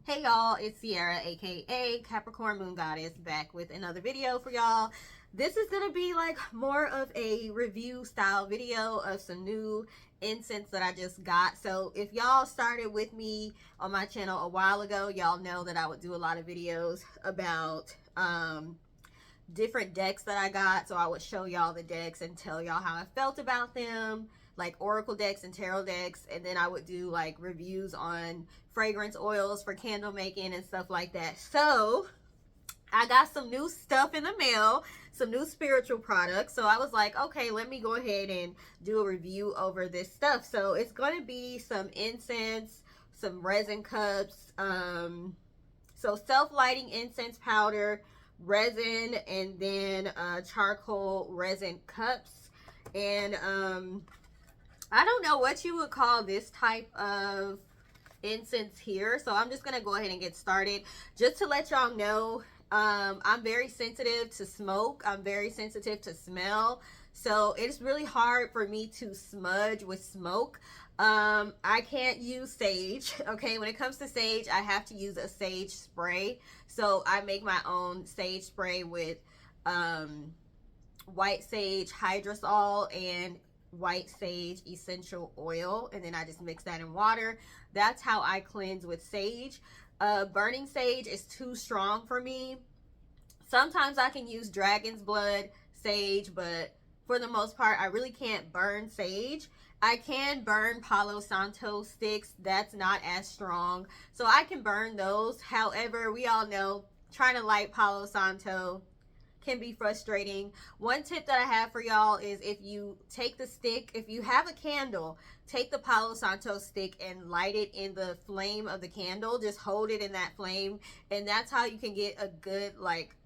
Hey y'all, it's Sierra, aka Capricorn Moon Goddess, back with another video for y'all. This is gonna be like more of a review style video of some new incense that I just got. So if y'all started with me on my channel a while ago, y'all know that I would do a lot of videos about different decks that I got. So I would show y'all the decks and tell y'all how I felt about them, like oracle decks and tarot decks, and then I would do like reviews on fragrance oils for candle making and stuff like that. So I got some new stuff in the mail, some new spiritual products. So I was like, okay, let me go ahead and do a review over this stuff. So it's going to be some incense, some resin cups, so self-lighting incense powder, resin, and then charcoal resin cups. And I don't know what you would call this type of incense here, so I'm just gonna go ahead and get started. Just to let y'all know, I'm very sensitive to smoke, I'm very sensitive to smell, so it's really hard for me to smudge with smoke. I can't use sage. Okay, when it comes to sage, I have to use a sage spray. So I make my own sage spray with white sage hydrosol and white sage essential oil, and then I just mix that in water. That's how I cleanse with sage. Burning sage is too strong for me. Sometimes I can use dragon's blood sage, but for the most part I really can't burn sage. I can burn Palo Santo sticks. That's not as strong, so I can burn those. However, we all know trying to light Palo Santo can be frustrating. One tip that I have for y'all is, if you take the stick, if you have a candle, take the Palo Santo stick and light it in the flame of the candle. Just hold it in that flame, and that's how you can get a good like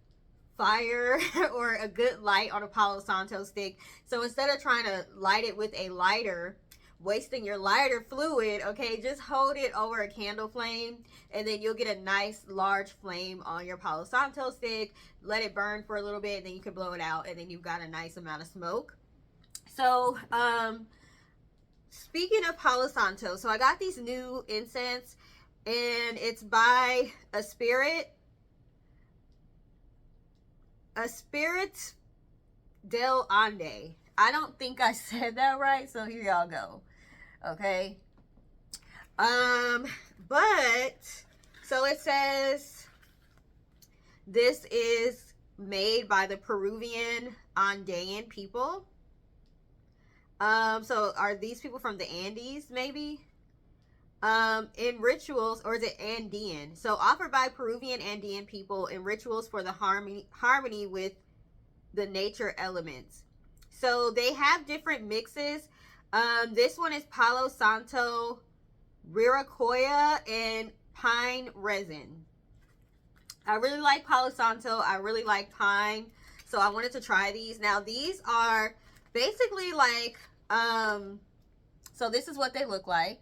fire or a good light on a Palo Santo stick. So instead of trying to light it with a lighter, wasting your lighter fluid, okay, just hold it over a candle flame, and then you'll get a nice large flame on your Palo Santo stick. Let it burn for a little bit, and then you can blow it out, and then you've got a nice amount of smoke. So speaking of Palo Santo, so I got these new incense, and it's by a spirit del Ande. I don't think I said that right, so here y'all go. Okay. But so it says this is made by the Peruvian Andean people. So are these people from the Andes, maybe? In rituals, or is it Andean? So offered by Peruvian Andean people in rituals for the harmony with the nature elements. So they have different mixes. This one is Palo Santo, Riracoya, and pine resin. I really like Palo Santo. I really like pine. So I wanted to try these. Now these are basically like, so this is what they look like.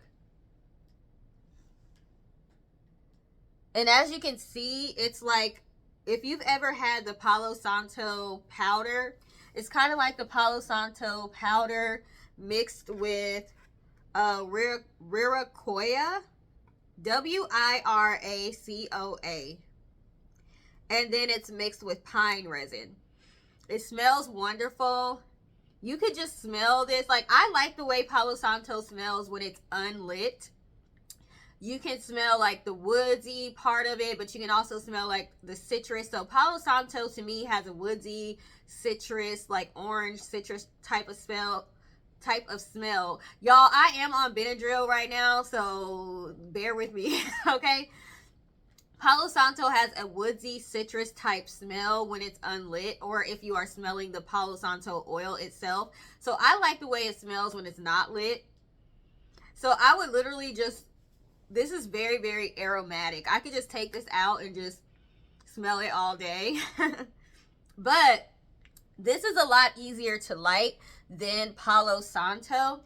And as you can see, it's like, if you've ever had the Palo Santo powder, it's kind of like the Palo Santo powder mixed with Riracoya, Wiracoa, and then it's mixed with pine resin. It smells wonderful. You could just smell this. Like, I like the way Palo Santo smells when it's unlit. You can smell like the woodsy part of it, but you can also smell like the citrus. So Palo Santo to me has a woodsy citrus, like orange citrus type of smell. Y'all, I am on Benadryl right now, so bear with me. Okay. Palo Santo has a woodsy citrus type smell when it's unlit, or if you are smelling the Palo Santo oil itself. So I like the way it smells when it's not lit. So I would literally just, this is very, very aromatic. I could just take this out and just smell it all day. But this is a lot easier to light than Palo Santo.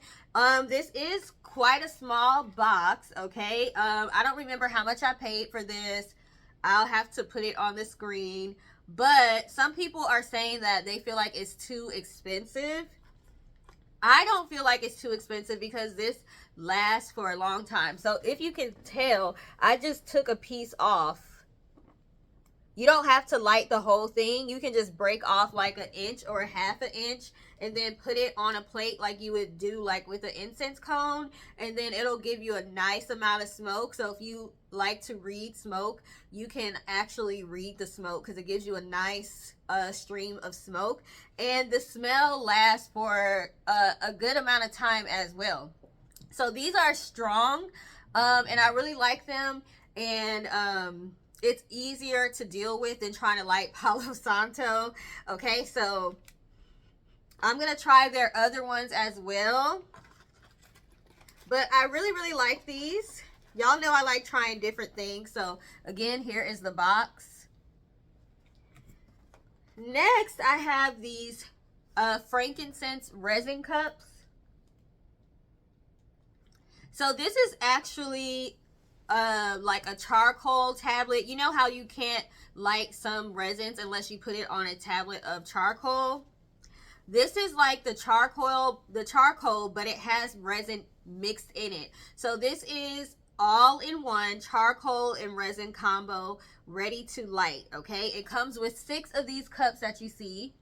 This is quite a small box, okay? I don't remember how much I paid for this. I'll have to put it on the screen. But some people are saying that they feel like it's too expensive. I don't feel like it's too expensive because this last for a long time. So if you can tell, I just took a piece off. You don't have to light the whole thing. You can just break off like an inch or a half an inch and then put it on a plate like you would do like with an incense cone, and then it'll give you a nice amount of smoke. So if you like to read smoke, you can actually read the smoke because it gives you a nice stream of smoke, and the smell lasts for a good amount of time as well. So these are strong, and I really like them, and it's easier to deal with than trying to light Palo Santo. Okay, so I'm gonna try their other ones as well, but I really like these. Y'all know I like trying different things. So again, here is the box. Next, I have these frankincense resin cups. So this is actually like a charcoal tablet. You know how you can't light some resins unless you put it on a tablet of charcoal? This is like the charcoal, but it has resin mixed in it. So this is all in one charcoal and resin combo ready to light. Okay, it comes with 6 of these cups that you see.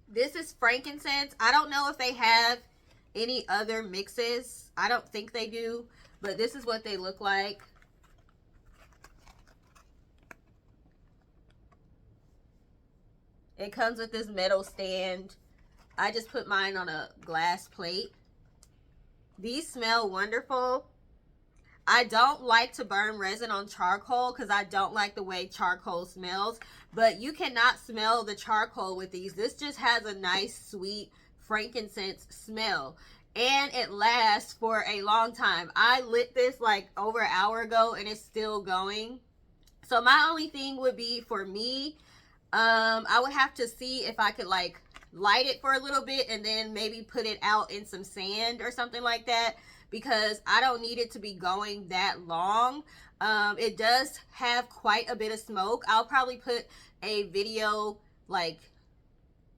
This is frankincense. I don't know if they have any other mixes. I don't think they do, but this is what they look like. It comes with this metal stand. I just put mine on a glass plate. These smell wonderful. I don't like to burn resin on charcoal because I don't like the way charcoal smells, but you cannot smell the charcoal with these. This just has a nice sweet frankincense smell, and it lasts for a long time. I lit this like over an hour ago and it's still going. So my only thing would be, for me, I would have to see if I could like light it for a little bit and then maybe put it out in some sand or something like that, because I don't need it to be going that long. It does have quite a bit of smoke. I'll probably put a video like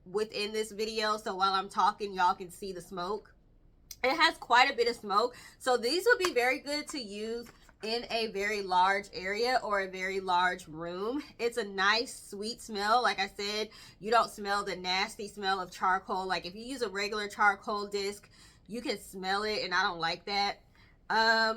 within this video, so while I'm talking y'all can see the smoke. It has quite a bit of smoke, so these would be very good to use in a very large area or a very large room. It's a nice sweet smell. Like I said, you don't smell the nasty smell of charcoal. Like if you use a regular charcoal disc, you can smell it, and I don't like that.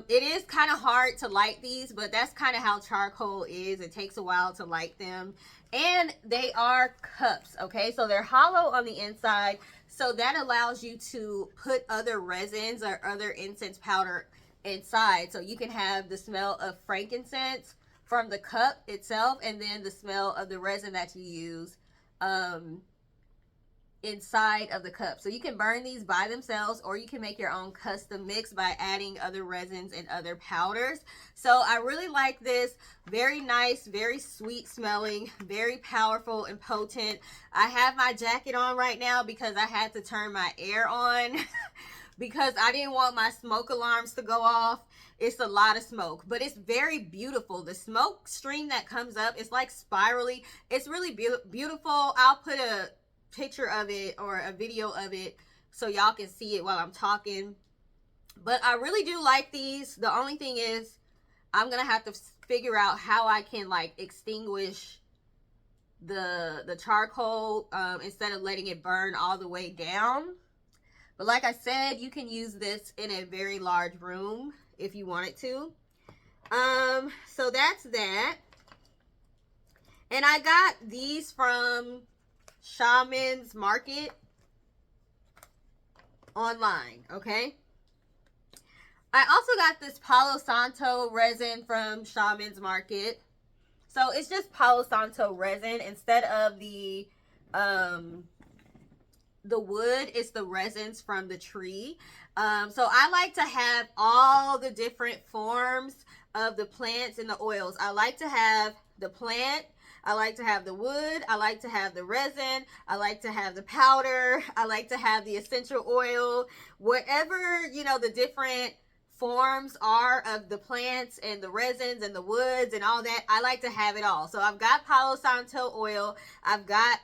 It is kind of hard to light these, but that's kind of how charcoal is. It takes a while to light them. And they are cups, okay? So they're hollow on the inside, so that allows you to put other resins or other incense powder inside. So you can have the smell of frankincense from the cup itself, and then the smell of the resin that you use inside of the cup. So you can burn these by themselves, or you can make your own custom mix by adding other resins and other powders. So I really like this. Very nice, very sweet smelling, very powerful and potent. I have my jacket on right now because I had to turn my air on because I didn't want my smoke alarms to go off. It's a lot of smoke, but it's very beautiful. The smoke stream that comes up, it's like spirally. It's really beautiful. I'll put a picture of it or a video of it so y'all can see it while I'm talking. But I really do like these. The only thing is I'm gonna have to figure out how I can like extinguish the charcoal instead of letting it burn all the way down. But like I said, you can use this in a very large room if you wanted to. So that's that. And I got these from Shamans Market online, okay? I also got this Palo Santo resin from Shamans Market. So it's just Palo Santo resin instead of the wood. It's the resins from the tree. So I like to have all the different forms of the plants and the oils. I like to have the plant, I like to have the wood, I like to have the resin, I like to have the powder, I like to have the essential oil, whatever, you know, the different forms are of the plants and the resins and the woods and all that. I like to have it all. So I've got Palo Santo oil. I've got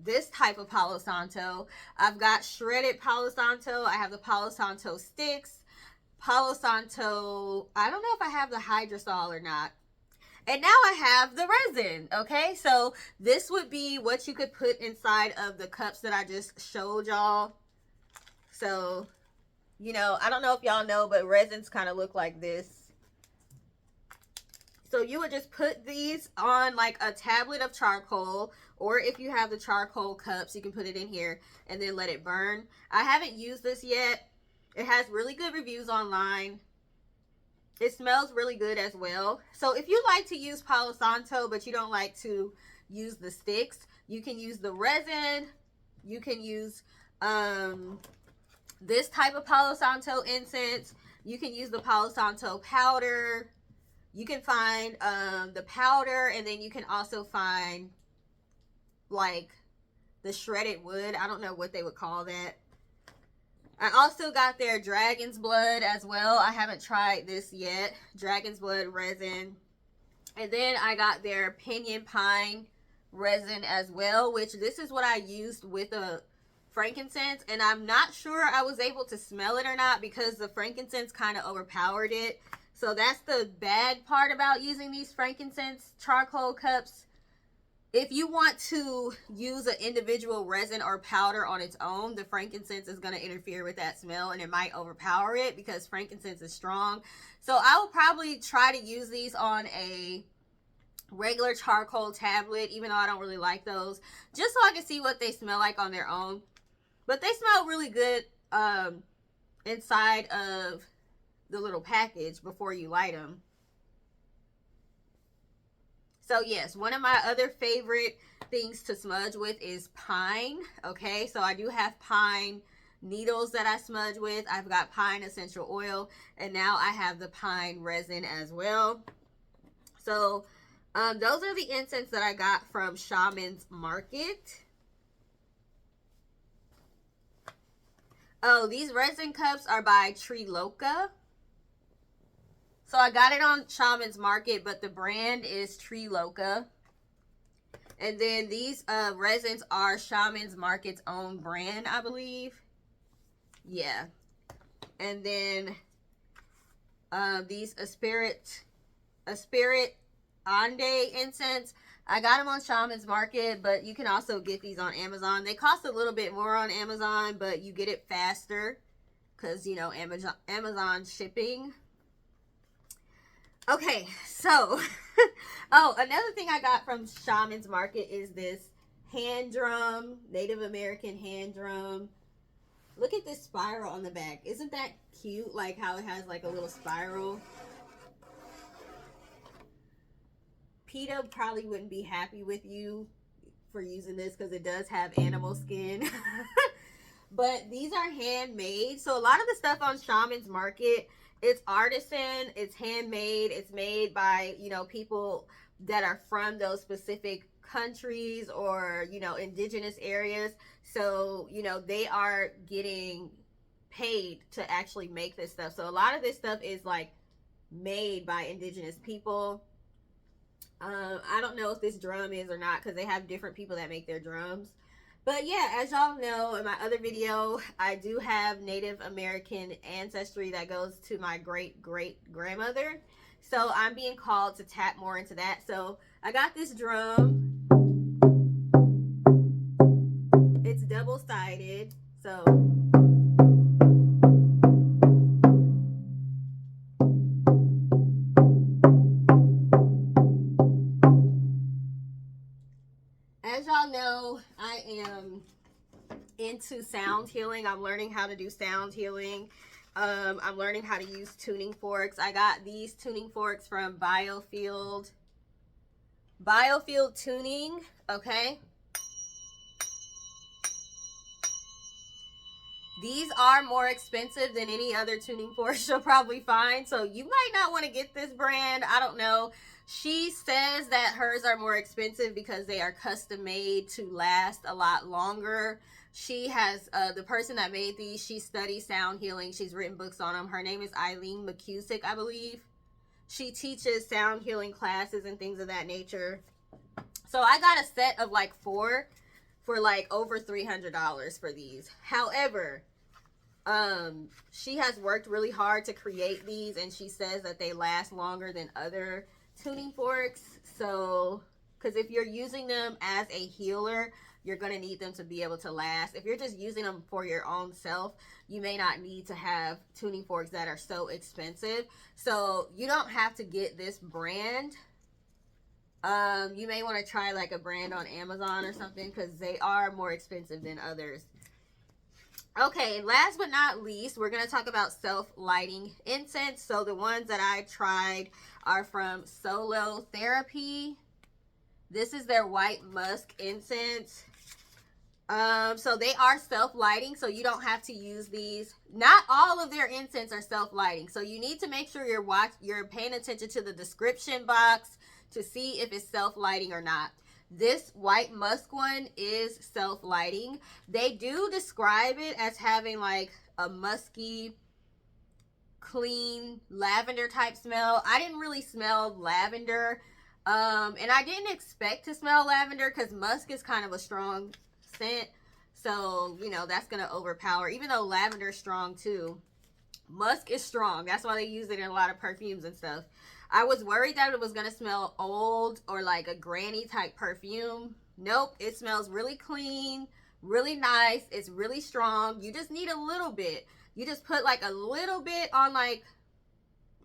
this type of Palo Santo. I've got shredded Palo Santo. I have the Palo Santo sticks. Palo Santo, I don't know if I have the hydrosol or not. And now I have the resin, okay? So this would be what you could put inside of the cups that I just showed y'all. So, you know, I don't know if y'all know, but resins kind of look like this. So you would just put these on like a tablet of charcoal, or if you have the charcoal cups, you can put it in here and then let it burn. I haven't used this yet. It has really good reviews online. It smells really good as well. So if you like to use Palo Santo, but you don't like to use the sticks, you can use the resin. You can use this type of Palo Santo incense. You can use the Palo Santo powder. You can find the powder, and then you can also find like the shredded wood. I don't know what they would call that. I also got their dragon's blood as well. I haven't tried this yet. Dragon's blood resin. And then I got their pinyon pine resin as well, which this is what I used with a frankincense, and I'm not sure I was able to smell it or not because the frankincense kind of overpowered it. So that's the bad part about using these frankincense charcoal cups. If you want to use an individual resin or powder on its own, the frankincense is going to interfere with that smell and it might overpower it because frankincense is strong. So I will probably try to use these on a regular charcoal tablet, even though I don't really like those, just so I can see what they smell like on their own. But they smell really good inside of the little package before you light them. So yes, one of my other favorite things to smudge with is pine. Okay, so I do have pine needles that I smudge with. I've got pine essential oil, and now I have the pine resin as well. So those are the incense that I got from Shamans Market. Oh, these resin cups are by Tree Loca. So I got it on Shamans Market, but the brand is Tree Loca. And then these resins are Shamans Market's own brand, I believe. Yeah. And then these a spirit Ande incense. I got them on Shamans Market, but you can also get these on Amazon. They cost a little bit more on Amazon, but you get it faster because, you know, Amazon shipping. Okay, so, oh, another thing I got from Shamans Market is this hand drum, Native American hand drum. Look at this spiral on the back. Isn't that cute? Like how it has like a little spiral. PETA probably wouldn't be happy with you for using this because it does have animal skin. But these are handmade. So a lot of the stuff on Shamans Market, it's artisan, it's handmade, it's made by, you know, people that are from those specific countries or, you know, indigenous areas. So, you know, they are getting paid to actually make this stuff. So a lot of this stuff is like made by indigenous people. I don't know if this drum is or not because they have different people that make their drums. But yeah, as y'all know, in my other video, I do have Native American ancestry that goes to my great-great-grandmother. So I'm being called to tap more into that. So I got this drum. It's double-sided. So as y'all know, I am into sound healing. I'm learning how to do sound healing. I'm learning how to use tuning forks. I got these tuning forks from Biofield Tuning, okay? These are more expensive than any other tuning forks you'll probably find, so you might not want to get this brand. I don't know. She says that hers are more expensive because they are custom made to last a lot longer. She has, the person that made these, she studies sound healing. She's written books on them. Her name is Eileen McCusick, I believe. She teaches sound healing classes and things of that nature. So I got a set of like 4 for like over $300 for these. However, she has worked really hard to create these, and she says that they last longer than other tuning forks. So, because if you're using them as a healer, you're going to need them to be able to last. If you're just using them for your own self, you may not need to have tuning forks that are so expensive. So you don't have to get this brand. You may want to try like a brand on Amazon or something, because they are more expensive than others. Okay, last but not least, we're going to talk about self-lighting incense. So the ones that I tried are from Solo Therapy. This is their white musk incense. So they are self-lighting, so you don't have to use these. Not all of their incense are self-lighting, so you need to make sure you're paying attention to the description box to see if it's self-lighting or not. This white musk one is self-lighting. They do describe it as having like a musky, clean lavender type smell. I didn't really smell lavender, and I didn't expect to smell lavender because musk is kind of a strong scent. So, you know, that's going to overpower. Even though lavender is strong too, musk is strong. That's why they use it in a lot of perfumes and stuff. I was worried that it was going to smell old or like a granny type perfume. Nope, it smells really clean, really nice. It's really strong. You just need a little bit. You just put like a little bit on like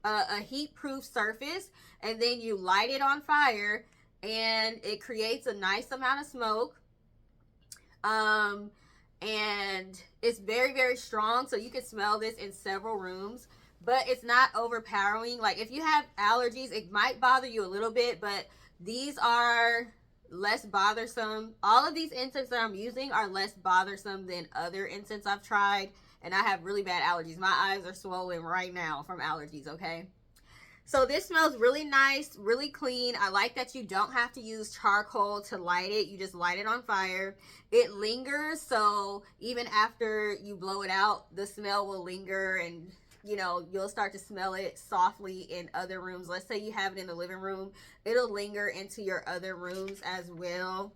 a heat-proof surface, and then you light it on fire, and it creates a nice amount of smoke. And it's very, very strong, so you can smell this in several rooms. But it's not overpowering. Like if you have allergies, it might bother you a little bit, but these are less bothersome. All of these incense that I'm using are less bothersome than other incense I've tried, and I have really bad allergies. My eyes are swollen right now from allergies, okay? So this smells really nice, really clean. I like that you don't have to use charcoal to light it. You just light it on fire. It lingers, so even after you blow it out, the smell will linger, and you know, you'll start to smell it softly in other rooms. Let's say you have it in the living room, it'll linger into your other rooms as well.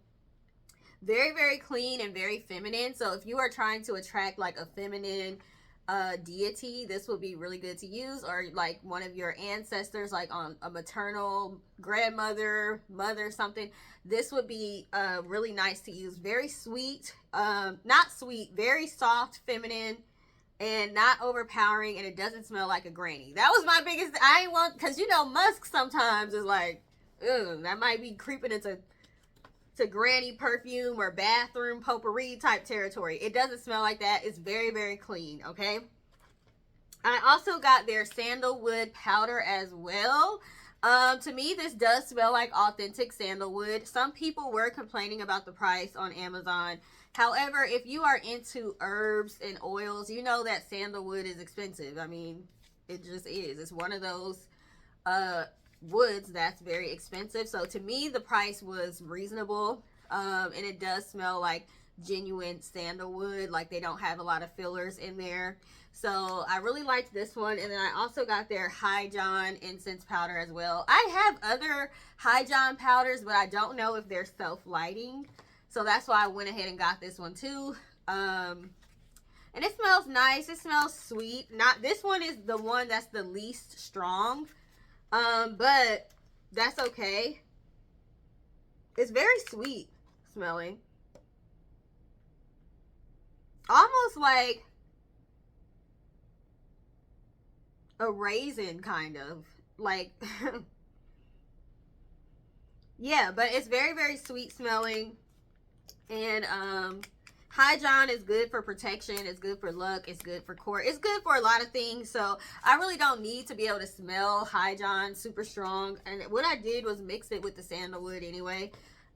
Very, very clean and very feminine. So if you are trying to attract like a feminine deity, this would be really good to use. Or like one of your ancestors, like on a maternal grandmother, mother, something. This would be really nice to use. Very sweet, not sweet, very soft, feminine, and not overpowering, and it doesn't smell like a granny. That was my biggest, I ain't want, because you know musk sometimes is like, ugh, that might be creeping into granny perfume or bathroom potpourri type territory. It doesn't smell like that. It's very, very clean, okay? I also got their sandalwood powder as well. To me, this does smell like authentic sandalwood. Some people were complaining about the price on Amazon. However, if you are into herbs and oils, you know that sandalwood is expensive. I mean, it just is. It's one of those woods that's very expensive. So to me, the price was reasonable. And it does smell like genuine sandalwood. Like they don't have a lot of fillers in there. So I really liked this one. And then I also got their High John incense powder as well. I have other High John powders, but I don't know if they're self-lighting. So that's why I went ahead and got this one too. And it smells nice. It smells sweet. Not, this one is the one that's the least strong. But that's okay. It's very sweet smelling. Almost like a raisin, kind of. Like, yeah, but it's very, very sweet smelling. And High John is good for protection. It's good for luck. It's good for court. It's good for a lot of things. So I really don't need to be able to smell High John super strong. And what I did was mix it with the sandalwood anyway.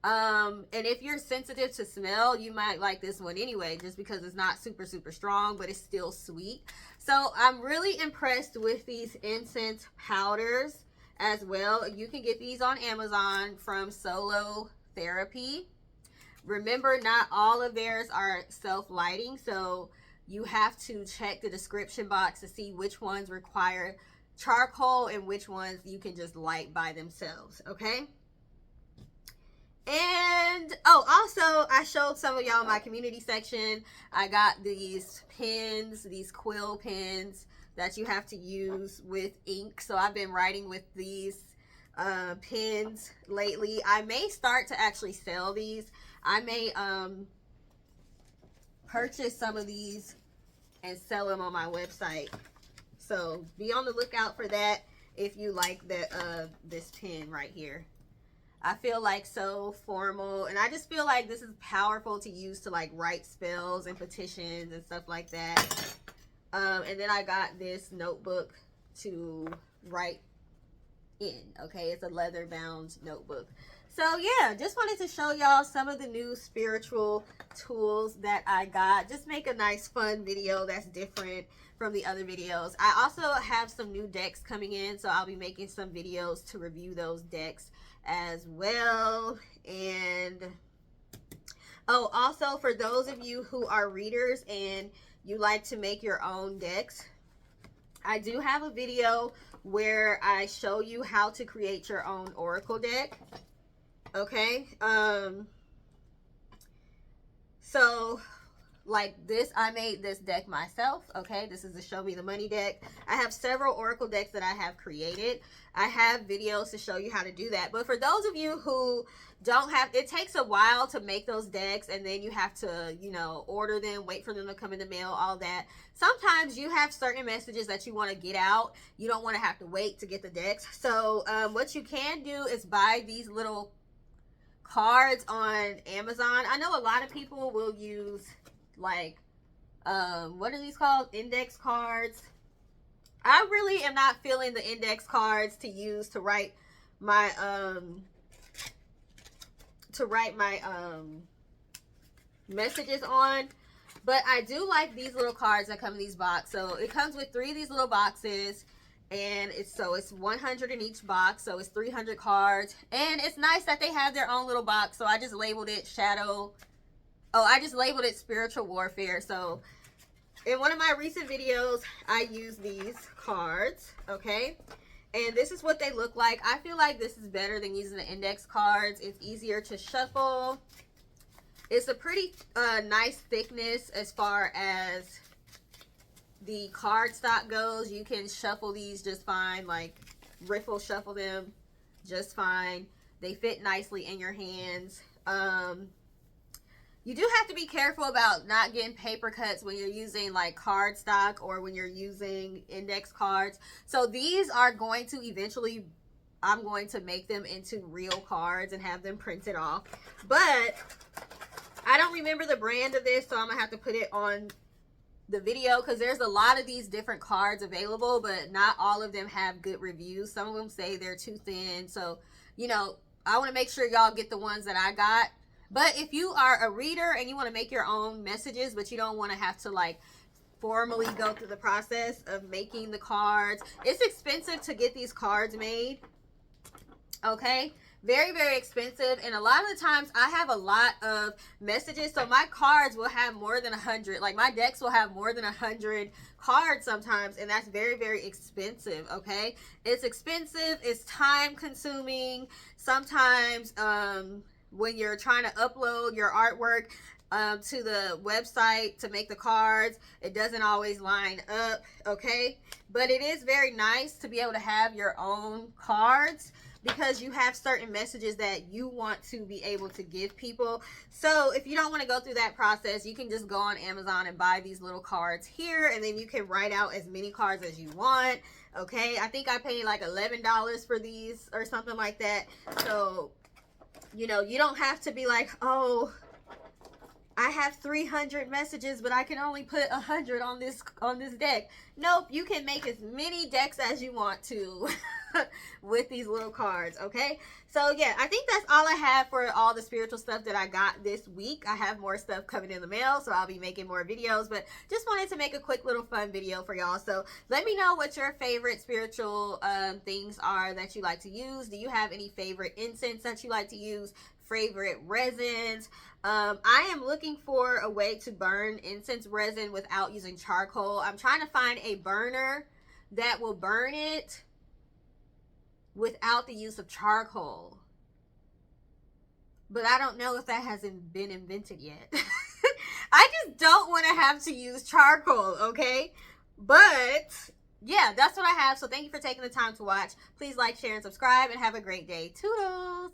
And if you're sensitive to smell, you might like this one anyway, just because it's not super, super strong, but it's still sweet. So I'm really impressed with these incense powders as well. You can get these on Amazon from Solo Therapy. Remember, not all of theirs are self-lighting, so you have to check the description box to see which ones require charcoal and which ones you can just light by themselves, okay? And oh, also I showed some of y'all my community section. I got these pens, these quill pens that you have to use with ink. So I've been writing with these pens lately. I may start to actually sell these. I may purchase some of these and sell them on my website. So be on the lookout for that if you like the this pen right here. I feel like so formal, and I just feel like this is powerful to use to like write spells and petitions and stuff like that. And then I got this notebook to write in. Okay, it's a leather bound notebook. So yeah, just wanted to show y'all some of the new spiritual tools that I got. Just make a nice fun video that's different from the other videos. I also have some new decks coming in, so I'll be making some videos to review those decks as well. And oh, also for those of you who are readers and you like to make your own decks, I do have a video where I show you how to create your own oracle deck. Okay, so like this, I made this deck myself. Okay, this is the Show Me the Money deck. I have several oracle decks that I have created. I have videos to show you how to do that. But for those of you who don't have, it takes a while to make those decks, and then you have to, you know, order them, wait for them to come in the mail, all that. Sometimes you have certain messages that you want to get out. You don't want to have to wait to get the decks. So what you can do is buy these little cards on Amazon. I know a lot of people will use like what are these called, index cards. I really am not feeling the index cards to use to write my messages on, but I do like these little cards that come in these boxes. So it comes with 3 of these little boxes, and it's 100 in each box, so it's 300 cards. And it's nice that they have their own little box. So I just labeled it spiritual warfare. So in one of my recent videos, I used these cards, okay? And this is what they look like. I feel like this is better than using the index cards. It's easier to shuffle. It's a pretty nice thickness as far as the cardstock goes. You can shuffle these just fine, like riffle shuffle them just fine. They fit nicely in your hands. You do have to be careful about not getting paper cuts when you're using like cardstock or when you're using index cards. So these are going to eventually, I'm going to make them into real cards and have them printed off. But I don't remember the brand of this, so I'm going to have to put it on the video, because there's a lot of these different cards available, but not all of them have good reviews. Some of them say they're too thin. So, you know, I want to make sure y'all get the ones that I got. But if you are a reader and you want to make your own messages, but you don't want to have to like formally go through the process of making the cards, it's expensive to get these cards made. Okay, very, very expensive. And a lot of the times I have a lot of messages, so my cards will have more than 100. Like my decks will have more than 100 cards sometimes, and that's very, very expensive. Okay, it's expensive, it's time consuming. Sometimes when you're trying to upload your artwork to the website to make the cards, it doesn't always line up. Okay, but it is very nice to be able to have your own cards, because you have certain messages that you want to be able to give people. So if you don't want to go through that process, you can just go on Amazon and buy these little cards here, and then you can write out as many cards as you want. Okay, I think I paid like $11 for these or something like that. So, you know, you don't have to be like, oh, I have 300 messages, but I can only put 100 on this deck. Nope, you can make as many decks as you want to with these little cards. Okay, so yeah, I think that's all I have for all the spiritual stuff that I got this week. I have more stuff coming in the mail, so I'll be making more videos, but just wanted to make a quick little fun video for y'all. So let me know what your favorite spiritual things are that you like to use. Do you have any favorite incense that you like to use? favorite resins. I am looking for a way to burn incense resin without using charcoal. I'm trying to find a burner that will burn it without the use of charcoal. But I don't know if that hasn't been invented yet. I just don't want to have to use charcoal, okay? But yeah, that's what I have. So thank you for taking the time to watch. Please like, share, and subscribe, and have a great day. Toodles!